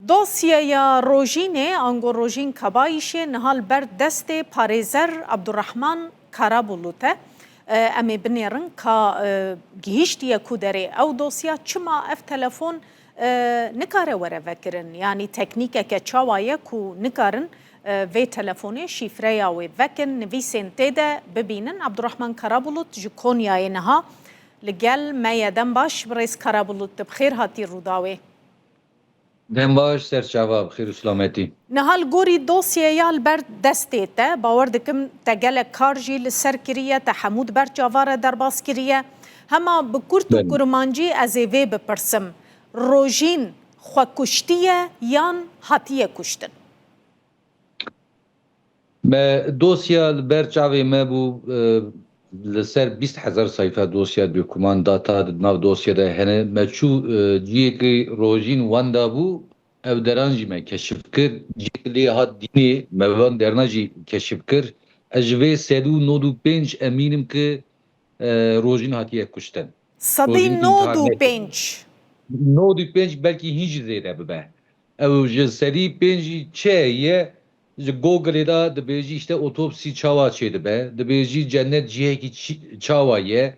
Dosyaya Rojinê Ango Rojîn Kabayişê nihal ber destê parêzer Abdurrahman Karabulû te. Em ê binêrin ka gihîştiye ku derê ew dosya çima ev telefon nikare were vekirin. Yani teknîkeke çawa ye ku nikarin vê telefonê şîfreya wê vekin nivîsên tê de bibînin. Abdurrahman Karabulû ji Konyayê niha li gel me ye dem baş birêz Karabulû te bi xêr hatî rûdawê. Dem baş serçava bixêr û selametî. Nihal gorî dosyeya li ber destê te bawer dikim te gelek kar jî li ser kiriye te hemû ber cavare derbas kiriye. Hema bi Kurt û Kurmancî ez ê vê bipirsim. Rojîn xwe kuştiye yan hatiye kuştin? Me dosya li ber çavê me bû li ser 20,000 sayfa dosya doküman data di nav dosya de hene me çû ciyekî rojîn wan da bû ev deran jî me keşif kir ciyekî lê hat dînê me wan derna jî keşif kir ez ji vê 195 emînim ki rojîn hatiye kuştin. 195 95 belkî hin jî zêde bibe. Ew ji serî 5 jî çe ye ji Google'ê da dibêjî işte otopsî çawa çê dibe, dibêjî cennet cihekî çawa ye.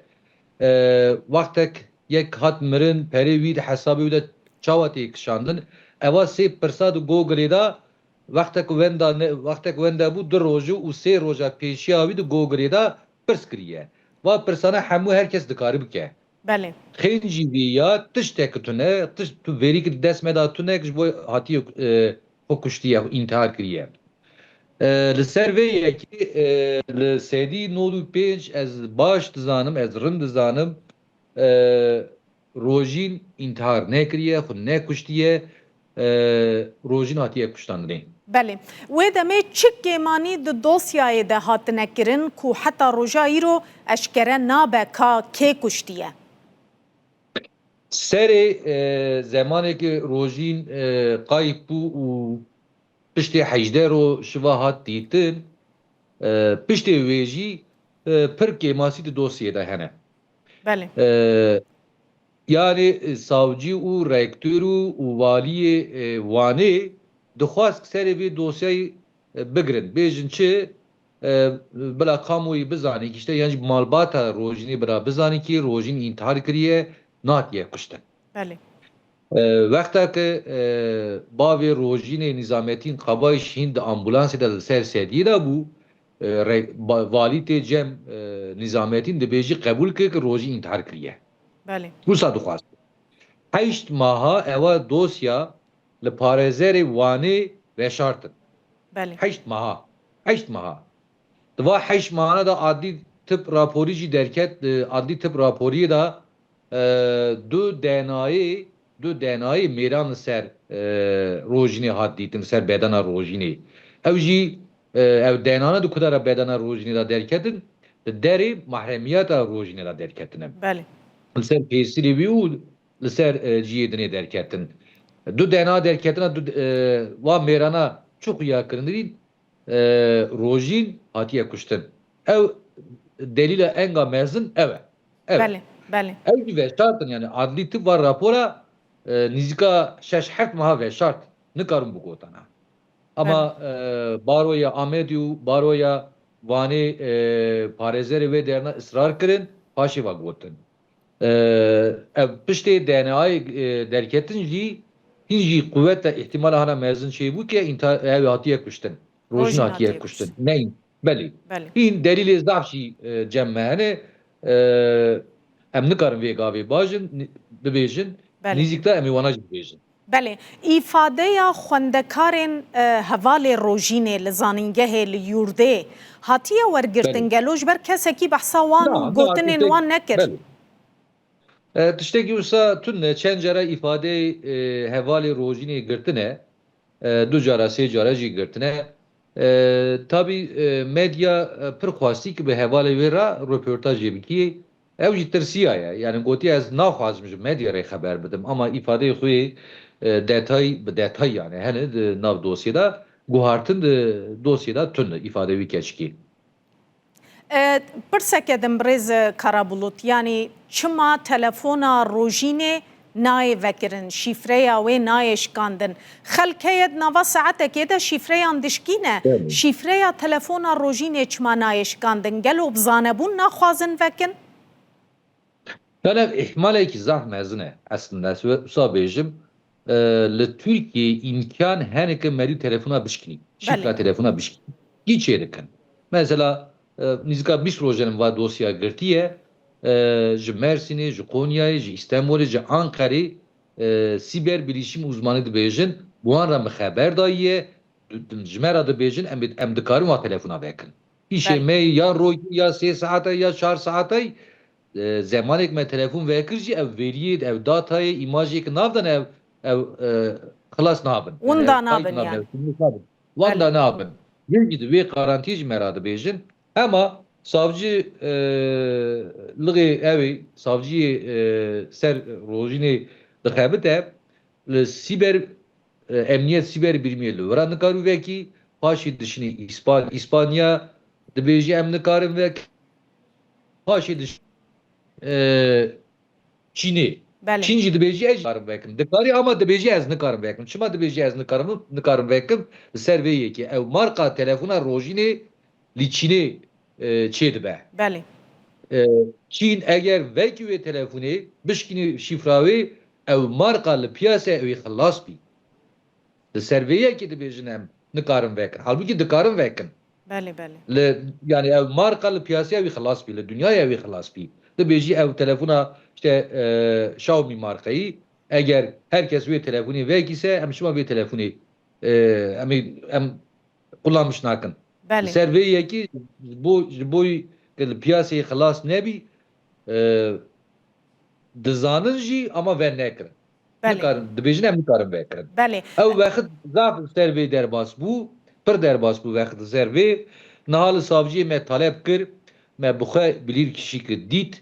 Wextek yek hat mirin perê wî di hesabê wî de çawa tê kişandin. Eva sê pirsa di Google'ê da wextek wenda bû 2 roj û 3 roja pêşiya wî di Google'ê da pirs kiriye. Va pirsana hemû herkes dikare bike. Belê. Xên jî vê ya tiştek tune, tu verî dest me da tunek ji bo hatiye xwe kuştiye intihar kiriye. Li ser vê yekî li sedî 95 ez baş dizanim, ez rind dizanim rojîn intihar nekiriye, xwe nekuştiye, rojîn hatiye kuştandinê. Belê. Wê demê çi kêmanî di dosyayê de hatine kirin ku heta roja îro eşkere nabe ka kê kuştiye? Serê zemanekî rojîn qayîb bû û piştê 18 ro şiva hat dîtin, piştê wê jî pir kêmasî di dosyê de hene. Belê. Yani savcı û rektör û valiyê Wanê dixwast serê vê dosyayê bigirin. Bêjin çi bila kamuoyê bizanî ki işte yani malbata rojînê bira bizanî ki rojîn intihar kiriye natiye kuştin. Belê. Wexta ki bavê rojînê Nizametîn Qabayîş hîn di ambulansê de li ser sediyê de bû valî tê cem Nizametîn dibêjî qebûl kir ki rojî intihar kiriye. Belê. Wisa dixwast. 8 maha eva dosya li parêzerê Wanê veşartin. Belê. 8 maha. 8 maha. Diva 8 mahana da adli tıp raporî jî derket adli tıp raporî da du DNAyê mêran li ser rojînê hat dîtin, ser bedena rojînê. Ew jî ew DNA di kudara bedena rojînê da derketin, di derê mahremiyeta rojînê da derketin. Belê. Li ser pêsirê wî û li ser ciyêdinê derketin. Du DNA derketina wa mêrana çi xuya kirindirîn rojîn hatiye kuştin. Ew delîla enga mezin ew e. Belê. Belê. Ew jî veşartin yani adlî tıp var rapora nîzika 6-7 maha veşart nikarin bigotana. Ama baroya Amedî û baroya Wanê parêzerê wê derna ısrar kirin paşê ve gotin. Ev piştê DNAyê derketin jî hin jî kuvvetle ihtimal hana mezin şey bû ki ev hatiye kuştin. Rojîn hatiye kuştin. Neyin? Belê. Hin delîlê zaf jî cem me hene em nikarin vê gavê bajin bibêjin nîzîkta em ê wana jî bibêjin. Belê. Îfadeya xwendekarên hevalê rojînê li zanîngehê li yurdê hatiye wergirtin gelo ji ber kesekî behsa wan û gotinên wan nekir. Tiştekî wisa tune çend cara îfadeyê hevalê rojînê girtine, du cara sê cara jî girtine. Tabii medya pir xwastî ki bi hevalê wê ra röportajê bikî. Ew jî tirsiya ye. Yani gotiye ez naxwazim ji medyayê xeber bidim ama îfadeyê xwe detay bi detay yani hene di nav dosyada guhartin di dosyada tune îfade wî keçikî. Pirseke dim birêz Karabulût yani çima telefona rojînê نای وکرن شیفره و نایش کاندن خلکید نوا ساعت که ده شیفره اندشکینه شیفره تلفن روزینه چما نایش کاندن گلو بزانه بون نخوازن وکن Yani ihmal ki zah mezune aslında sabejim Türkiye imkan heneke meri telefona bişkini şifre telefona bişkini geçeriken mesela nizka bir projenin var dosya girtiye ji Mersin'e, ji Konya'ya, ji İstanbul'a, ji Ankara'ya siber bilişim uzmanı dibêjin bu an ra haber dayiye jmera dibêjin em dikarin wa telefona vekin. İşe me ya roy ya 3 saate ya 4 saate زمانێک me telefon vekir jî ev veriyê ev datayê imajê navdan ev xilas nabin Wanda nabin yani. Wanda nabin yê jî divê qarantî jî me ra dibêjin hema savcı ligê evê savciyê ser rojînê dixebite li siber emniyet siber birimiyê li wira nikarû vekî paşê dişinî İspanya dibêjî em nikarin vek paşê dişinî Çin'i. Çinci dibêjî ez nikarim vekim. Dikarî ama dibêjî ez nikarim vekim. Çima dibêjî ez nikarim vekim ser vê yekî. Ew marka telefona rojînê li Çinê çê dibe. Çîn eger vekî wê telefonê bişkînî şîfra wê ew marka li piyasê ew ê xilas bî. Li ser vê yekî dibêjin em nikarim vekin. Halbuki dikarim vekin. Yani ev marka li piyasê ew ê xilas bî. Li dünyaya ew ê xilas bî. Dibêjî ev telefona işte Xiaomi markayı eğer herkes bir telefonu vekise em şuma bir telefonu em kullanmış nakin. Serveye ki bu piyasayı xalas nebi dizanın jî ama ver nekirin. Dibêjin em nikarin vekirin. Ew vexit zaf servê derbas bû pir derbas bû vexit servê nihal savciyê me talep kir me bixwe bilîrkişî kir dît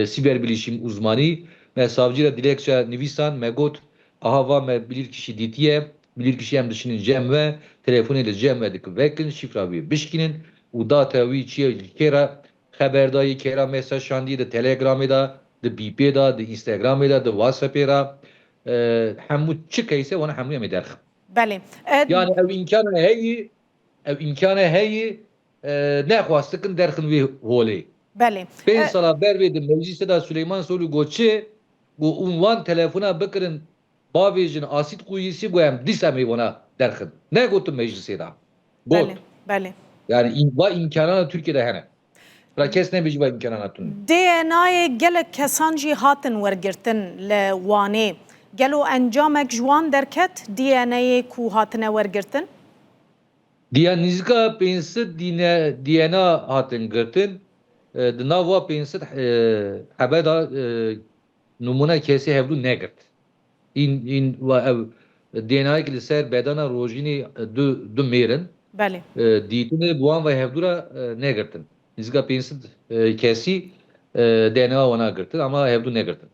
siber bilişim uzmanı me savcıyla dilekçe nivisan me got ahava me bilirkişi ditiye bilirkişi em dişinin cem ve telefonuyla cem vedik vekin şifravi bişkinin u data vi çiye kera haberdayı kera mesaj şandi de telegramı da de bp da de instagramı da de whatsapp da hemu çıkaysa ona hemu em eder. Yani ev imkanı heyi ne xwastıkın derxin ve holê. Pên sala ber vê di meclîsê da Süleyman Soylu goçê û wan telefona bikirin bavê jin asîd quyîsî got em dîsa em ê wana derxin. Ne gotin meclîsê da? Got. Yani va imkanana Türkiye'de hene. Ra kes nebêjî va imkanana tune. DNAyê gelek kesan jî hatin wergirtin li Wanê. Gelo encamek ji wan derket DNAyê ku hatine wergirtin? Nîzika pênsid DNA hatin girtin. Di nav wa pênsid hebeda numune kesî hevdû negirt. În ev DNAyekî li ser bedana rojînê du mêrin dîtinê bi wan ve hevdûra negirtin. Nîzika pênsid kesî DNA wana girtin ama hevdû negirtin.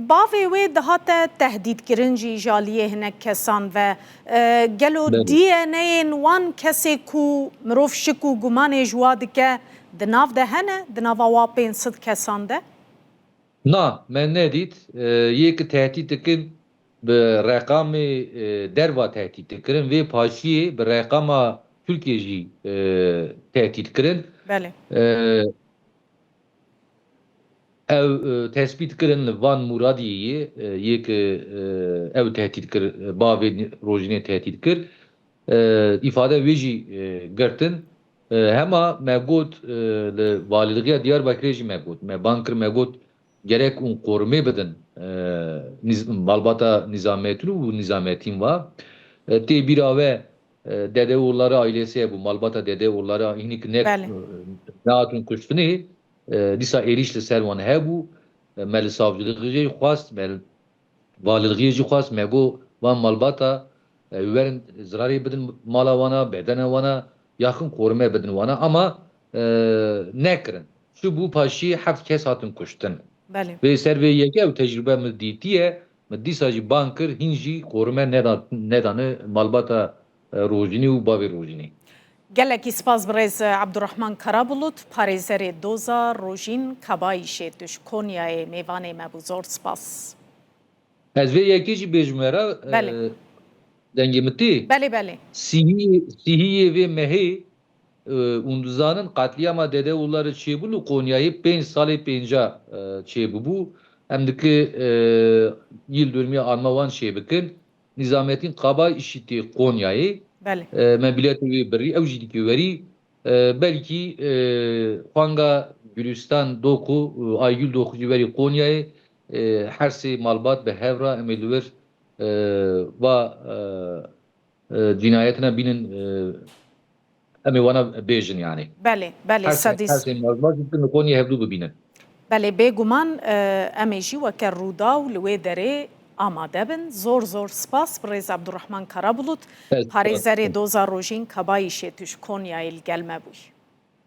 Bavê wê dihate tehdîdkirin jî jaliyê hinek kesan ve gelo DNAyên wan kesê ku mirov şik û gumanê ji wa dike di nav de hene di nava wa pênsid kesan de? Na me nedît yekî tehdît dikin bi reqamê derva tehdît dikirin vê paşiyê bi reqama Türkiye jî tehdît kirin. Ev tespit kirin li Van Muradiyê yek ev tehdit kir bavê rojînê tehdit kir îfade wê jî girtin hema me got li valiligiya Diyarbekirê jî me got me ban kir me got gerek û qormê bidin malbata Nizamettin û Nizamettin wa tê bîra ve dede oğulları ailesi bu malbata dede oğulları hinik ne hatun kuştunê dîsa êrîş li ser wan hebû me li savcılığê jî xwast me valiligiye jî xwast me got van malbata werin zirarê bidin mala wana bedena wana yaxin koruma bidin wana ama nekirin. Şu bû paşî heft kes hatin kuştin. Vê ser vê yekê ew tecrübe min dîtiye min dîsa jî ban kir hîn jî koruma nedanê malbata rojînê û bavê rojînê. gelekî spas bi rêz Abdurrahman Karabulut parêzerê doza rojîn Kabayîşê tuş Konyayê mêvanê me bû zor spas. Ez vê yekê jî bêjim me ra Belê. dengê min tê Belê. sihiyê vê mehê ûndizanın qetliyama dedeoğulları çêbûn û Konyayê 5 salê pênca çêbûbû. Em dike yıl dönümü anma wan şê bikin. Nizamettin Kabayîşê tê Konyayê Belê. me biletê wê birî ew jî dike werî belkî xwanga Gülistan doku Aygül doku jî werî Konyayê her sê malbat bi hevra em ê li wir va cinayetine binin em ê wana bêjin yani. Belê Her sedî sê malbat dikin li Konyayê hevdû bibînin. belê bêguman em ê jî weke rûdaw li wê derê amade bin. Zor spas bi rêz Abdurrahman Karabulut parêzerê doza rojîn Kabayîşê tuş Konyayê li gel me bûye.